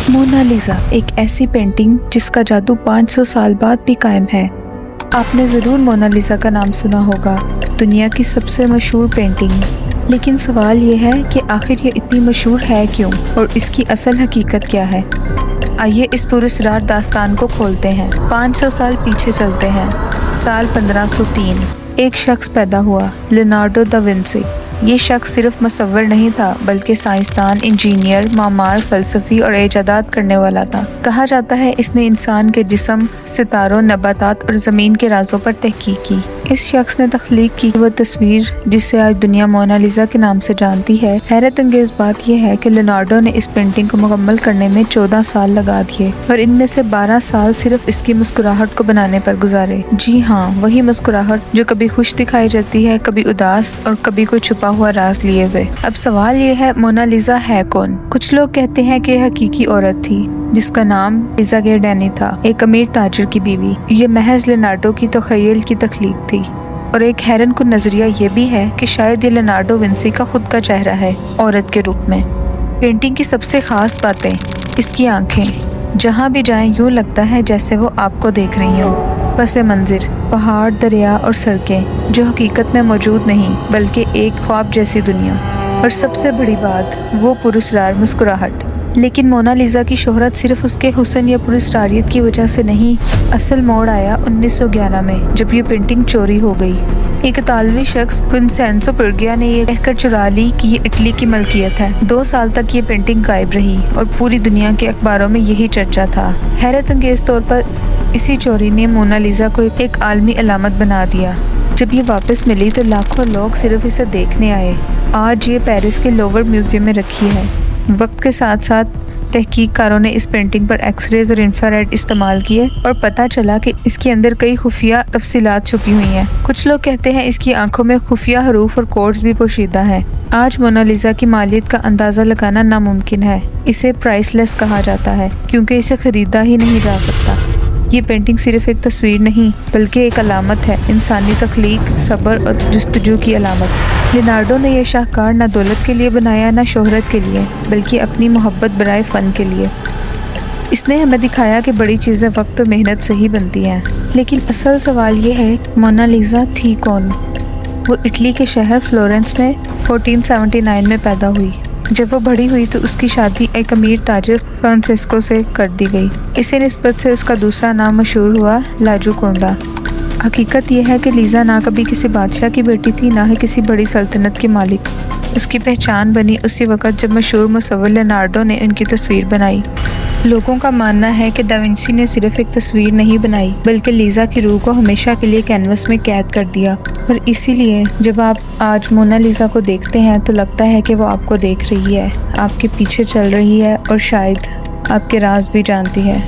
Mona Lisa एक ऐसी painting जिसका जादू 500 साल बाद भी कायम है। आपने ज़रूर मोनालिसा का नाम सुना होगा, दुनिया की सबसे मशहूर पेंटिंग। लेकिन सवाल ये है कि आखिर ये इतनी मशहूर है क्यों और इसकी असल हकीकत क्या है। आइए इस पुरस्कार दास्तान को खोलते हैं। 500 साल पीछे चलते हैं। साल 1503 एक शख्स पैदा हुआ, लियोनार्डो दा विंसी। ये शख्स सिर्फ मुसव्विर नहीं था बल्कि साइंसदान, इंजीनियर, मामार, फलसफी और इजादात करने वाला था। कहा जाता है इसने इंसान के जिस्म, सितारों, नबातात और ज़मीन के राजों पर तहकीक की। इस शख्स ने तख्लीक की वो तस्वीर जिसे आज दुनिया मोनालिसा के नाम से जानती है। हैरत अंगेज बात यह है कि लियोनार्डो ने इस पेंटिंग को मुकम्मल करने में 14 साल लगा दिए और इनमें से 12 साल सिर्फ इसकी मुस्कुराहट को बनाने पर गुजारे। जी हाँ, वही मुस्कुराहट जो कभी खुश दिखाई जाती है, कभी उदास और कभी कोई छुपा हुआ राज लिए हुए। अब सवाल ये है, मोनालिसा है कौन? कुछ लोग कहते हैं कि हकीकी औरत थी जिसका नाम लिजा गेरडेनी था, एक अमीर ताजिर की बीवी। ये महज लियोनार्डो की तख़य्युल की तख्लीक थी। और एक हैरन कुन नजरिया ये भी है कि शायद ये लियोनार्डो विंसी का खुद का चेहरा है, औरत के रूप में। पेंटिंग की सबसे खास बातें इसकी आंखें। जहाँ भी जाएं यूँ लगता है जैसे वो आपको देख रही हों। पस मंज़िर, पहाड़, दरिया और सड़कें जो हकीकत में मौजूद नहीं बल्कि एक ख्वाब जैसी दुनिया। और सबसे बड़ी बात, वो पुरस्कार मुस्कुराहट। लेकिन मोनालिसा की शोहरत सिर्फ उसके हुस्न या पुरस्कारियत की वजह से नहीं। असल मोड़ आया 1911 में जब ये पेंटिंग चोरी हो गई। एक इतालवी शख्स विंसेंजो पेरगिया ने ये कहकर चुरा ली कि ये इटली की मलकियत है। 2 साल तक ये पेंटिंग गायब रही और पूरी दुनिया के अखबारों में यही चर्चा था। हैरत अंगेज तौर पर इसी चोरी ने मोनालिसा को एक आलमी अलामत बना दिया। जब ये वापस मिली तो लाखों लोग सिर्फ इसे देखने आए। आज ये पेरिस के लोवर म्यूजियम में रखी है। वक्त के साथ साथ तहकीककारों ने इस पेंटिंग पर एक्सरेज और इंफ्रारेड इस्तेमाल किए और पता चला कि इसके अंदर कई खुफिया तफसीलात छुपी हुई हैं। कुछ लोग कहते हैं इसकी आंखों में खुफिया हरूफ और कोड्स भी पोशीदा हैं। आज मोनालिसा की मालियत का अंदाज़ा लगाना नामुमकिन है। इसे प्राइसलेस कहा जाता है क्योंकि इसे खरीदा ही नहीं जा सकता। ये पेंटिंग सिर्फ एक तस्वीर नहीं बल्कि एक अलामत है, इंसानी तख्लीक, सब्र और जुस्तजू की अलामत। लियोनार्डो ने यह शाहकार न दौलत के लिए बनाया न शोहरत के लिए बल्कि अपनी मोहब्बत बराए फ़न के लिए। इसने हमें दिखाया कि बड़ी चीज़ें वक्त और मेहनत से ही बनती हैं। लेकिन असल सवाल ये है, मोनालिसा थी कौन? वो इटली के शहर फ्लोरेंस में 1479 में पैदा हुई। जब वो बड़ी हुई तो उसकी शादी एक अमीर ताजिर फ्रांसिस्को से कर दी गई। इसी निस्बत से उसका दूसरा नाम मशहूर हुआ, लाजूकोंडा। हकीकत यह है कि लीजा ना कभी किसी बादशाह की बेटी थी, ना ही किसी बड़ी सल्तनत के मालिक। उसकी पहचान बनी उसी वक्त जब मशहूर मुसव्विर लियोनार्डो ने उनकी तस्वीर बनाई। लोगों का मानना है कि दा विंसी ने सिर्फ एक तस्वीर नहीं बनाई बल्कि लीजा की रूह को हमेशा के लिए कैनवस में कैद कर दिया। और इसीलिए जब आप आज मोनालिसा को देखते हैं तो लगता है कि वो आपको देख रही है, आपके पीछे चल रही है और शायद आपके राज भी जानती है।